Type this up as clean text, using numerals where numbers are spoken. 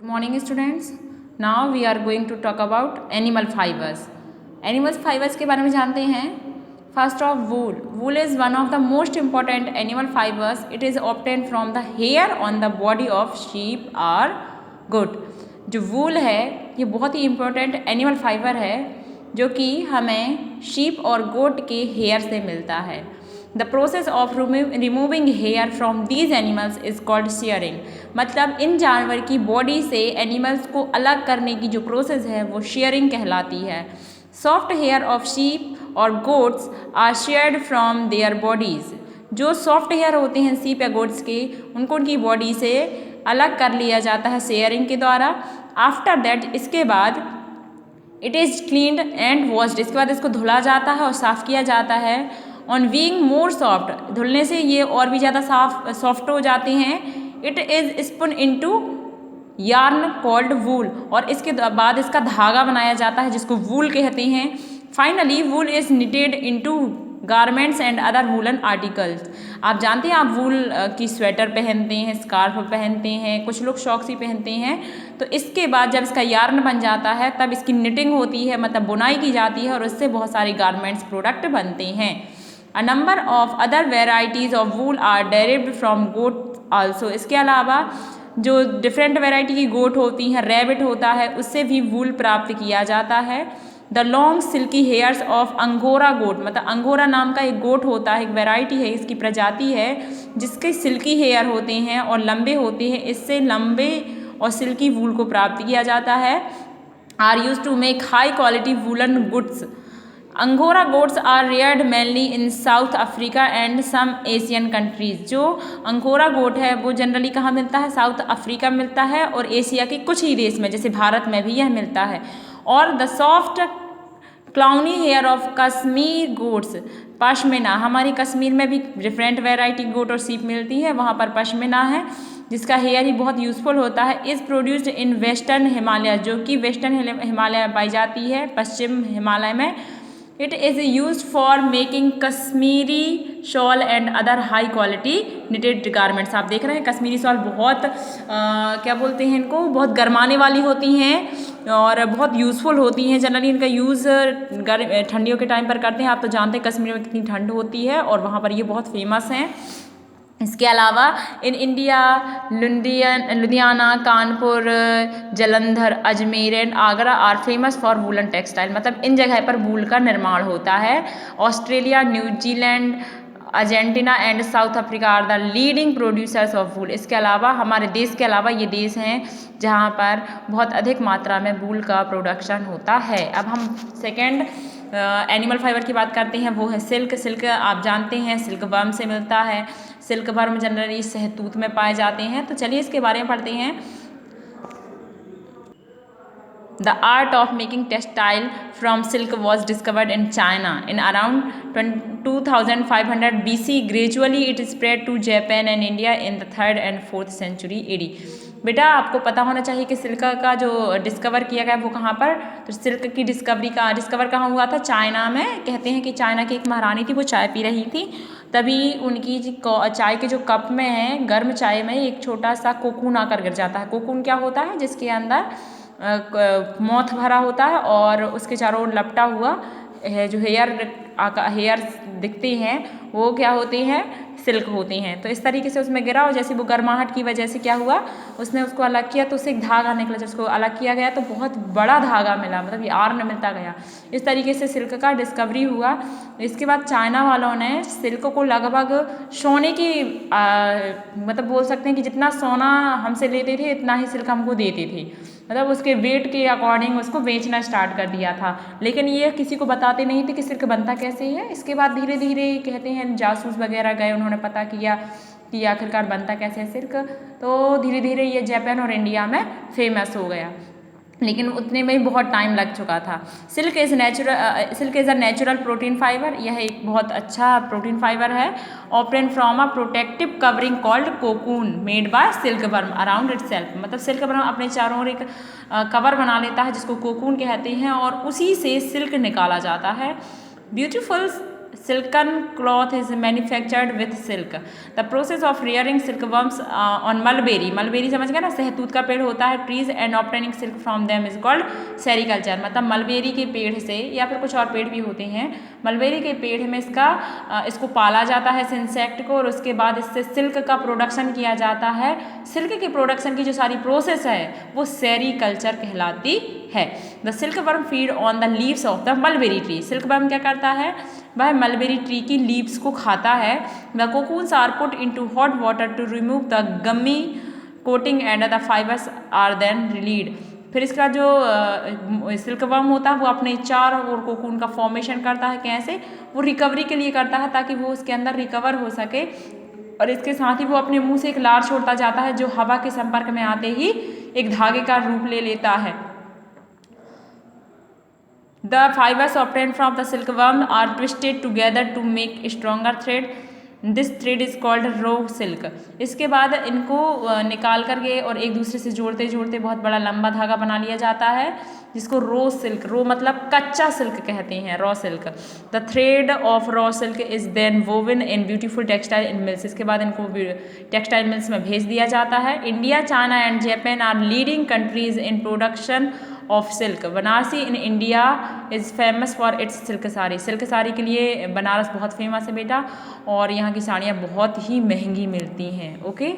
Good morning students. Now we are going to talk about animal fibers. Animal fibers के बारे में जानते हैं. First of wool. Wool is one of the most important animal fibers. It is obtained from the hair on the body of sheep or goat. जो wool है ये बहुत ही important animal fiber है जो कि हमें sheep और goat के hair से मिलता है. The process of removing hair from these animals is called shearing. मतलब इन जानवर की बॉडी से एनिमल्स को अलग करने की जो प्रोसेस है वो shearing कहलाती है. Soft hair of sheep और goats are sheared from their bodies. जो सॉफ्ट हेयर होते हैं सीप या गोट्स के उनको उनकी बॉडी से अलग कर लिया जाता है शेयरिंग के द्वारा. आफ्टर दैट इसके बाद it is cleaned and washed. इसके बाद इसको धुला जाता है और साफ़ किया जाता है. ऑन बीइंग मोर सॉफ्ट धुलने से ये और भी ज़्यादा सॉफ्ट हो जाते हैं. It is spun into yarn called wool. और इसके बाद इसका धागा बनाया जाता है जिसको वूल कहते हैं. Finally wool is knitted into garments and other woollen articles. आप जानते हैं आप वूल की स्वेटर पहनते हैं, स्कार्फ पहनते हैं, कुछ लोग शॉक्स भी पहनते हैं. तो इसके बाद जब इसका यार्न बन जाता है तब इसकी निटिंग होती है, मतलब बुनाई की जाती है और उससे बहुत सारे गारमेंट्स प्रोडक्ट बनते हैं. A number of other varieties of wool are derived from goat also. इसके अलावा जो डिफरेंट वैरायटी की गोट होती हैं, रैबिट होता है, उससे भी वूल प्राप्त किया जाता है. The long silky hairs of angora goat, मतलब अंगोरा नाम का एक गोट होता है, एक वैरायटी है, इसकी प्रजाति है जिसके सिल्की हेयर होते हैं और लंबे होते हैं. इससे लंबे और सिल्की वूल को प्राप्त किया जाता है. Are used to make high quality woollen goods. Angora goats are reared mainly in South Africa and some Asian countries. जो अंगोरा गोट है वो जनरली कहाँ मिलता है? साउथ अफ्रीका में मिलता है और एशिया के कुछ ही देश में जैसे भारत में भी यह मिलता है. और द सॉफ्ट क्लाउनी hair of Kashmir goats pashmina. हमारी कश्मीर में भी डिफरेंट वैरायटी गोट और सीप मिलती है, वहाँ पर पश्मीना है जिसका हेयर ही बहुत यूज़फुल होता है. Is produced in western Himalaya, जो कि वेस्टर्न हिमालय में पाई जाती है, पश्चिम हिमालय में. It is use for making Kashmiri shawl and other high quality knitted garments. आप देख रहे हैं कश्मीरी शॉल बहुत क्या बोलते हैं इनको, बहुत गरमाने वाली होती हैं और बहुत यूज़फुल होती हैं. जनरली इनका यूज़ ठंडियों के टाइम पर करते हैं. आप तो जानते हैं कश्मीर में कितनी ठंड होती है और वहाँ पर ये बहुत फेमस हैं. इसके अलावा in India Ludhiana, Kanpur, Jalandhar, Ajmer and Agra are famous for woollen textile. मतलब इन जगह पर वूल का निर्माण होता है. Australia, New Zealand, Argentina and South Africa are the leading producers of wool. इसके अलावा हमारे देश के अलावा ये देश हैं जहाँ पर बहुत अधिक मात्रा में वूल का प्रोडक्शन होता है. अब हम सेकेंड एनिमल फाइबर की बात करते हैं, वो है सिल्क. सिल्क आप जानते हैं सिल्क वर्म से मिलता है. सिल्क वर्म जनरली शहतूत में पाए जाते हैं. तो चलिए इसके बारे में पढ़ते हैं. The art of making textile from silk was discovered in China in around 2500 BC. Gradually it spread to Japan and India in the 3rd and 4th century AD. बेटा आपको पता होना चाहिए कि सिल्क का जो डिस्कवर किया गया वो कहाँ पर, तो सिल्क की डिस्कवर कहाँ हुआ था? चाइना में. कहते हैं कि चाइना की एक महारानी थी, वो चाय पी रही थी, तभी उनकी चाय के जो कप में है, गर्म चाय में एक छोटा सा कोकून आकर गिर जाता है. कोकून क्या होता है? जिसके अंदर मौथ भरा होता है और उसके चारों ओर लपटा हुआ है जो हेयर दिखते हैं वो क्या होते हैं? सिल्क होती हैं. तो इस तरीके से उसमें गिरा और जैसे वो गर्माहट की वजह से क्या हुआ, उसने उसको अलग किया तो उससे एक धागा निकला. जब उसको अलग किया गया तो बहुत बड़ा धागा मिला, मतलब यार्न मिलता गया. इस तरीके से सिल्क का डिस्कवरी हुआ. इसके बाद चाइना वालों ने सिल्क को लगभग सोने की मतलब बोल सकते हैं कि जितना सोना हमसे लेते थे इतना ही सिल्क हमको देते थे. मतलब उसके वेट के अकॉर्डिंग उसको बेचना स्टार्ट कर दिया था. लेकिन ये किसी को बताते नहीं थे कि सिल्क बनता कैसे है. इसके बाद धीरे धीरे कहते हैं जासूस वगैरह गए, उन्होंने पता किया कि आखिरकार बनता कैसे है सिल्क. तो धीरे धीरे ये जापान और इंडिया में फेमस हो गया, लेकिन उतने में ही बहुत टाइम लग चुका था. Silk is a natural protein fibre. यह एक बहुत अच्छा प्रोटीन फाइबर है. Obtained from a protective covering called cocoon made by silkworm around itself. मतलब सिल्क वर्म अपने चारों ओर एक कवर बना लेता है जिसको कोकून कहते हैं और उसी से सिल्क निकाला जाता है. Beautiful silken cloth is manufactured with silk. The process of rearing silkworms on mulberry समझ गए ना, सहतूत का पेड़ होता है, trees and obtaining silk from them is called sericulture. मतलब मलबेरी के पेड़ से, या फिर कुछ और पेड़ भी होते हैं, मलबेरी के पेड़ में इसको पाला जाता है इस इंसेक्ट को, और उसके बाद इससे सिल्क का प्रोडक्शन किया जाता है. सिल्क के प्रोडक्शन की जो सारी प्रोसेस है वो सेरीकल्चर कहलाती है. The silk worm feed on the leaves of the mulberry tree. Silk worm क्या करता है, वह मलबेरी ट्री की लीव्स को खाता है. The cocoons are put into hot water to remove the gummy coating and the fibres are then released. फिर इसका जो सिल्क वर्म होता है वो अपने चार और कोकून का फॉर्मेशन करता है. कैसे, वो रिकवरी के लिए करता है ताकि वो उसके अंदर रिकवर हो सके, और इसके साथ ही वो अपने मुंह से एक लार छोड़ता जाता है जो हवा के संपर्क में आते ही एक धागे का रूप ले लेता है. The fibers obtained from the silkworm are twisted together to make a stronger thread. This thread is called raw silk. इसके बाद इनको निकाल करके और एक दूसरे से जोड़ते जोड़ते बहुत बड़ा लंबा धागा बना लिया जाता है, जिसको रो सिल्क, रो मतलब कच्चा सिल्क कहते हैं, raw silk. The thread of raw silk is then woven in beautiful textile in mills. इसके बाद इनको टेक्सटाइल मिल्स में भेज दिया जाता है. India, China and Japan are leading countries in production of silk. Banarasi in India is famous for its silk sari. Silk sari के लिए बनारस बहुत फेमस है बेटा, और यहाँ की साड़ियाँ बहुत ही महंगी मिलती हैं. ओके.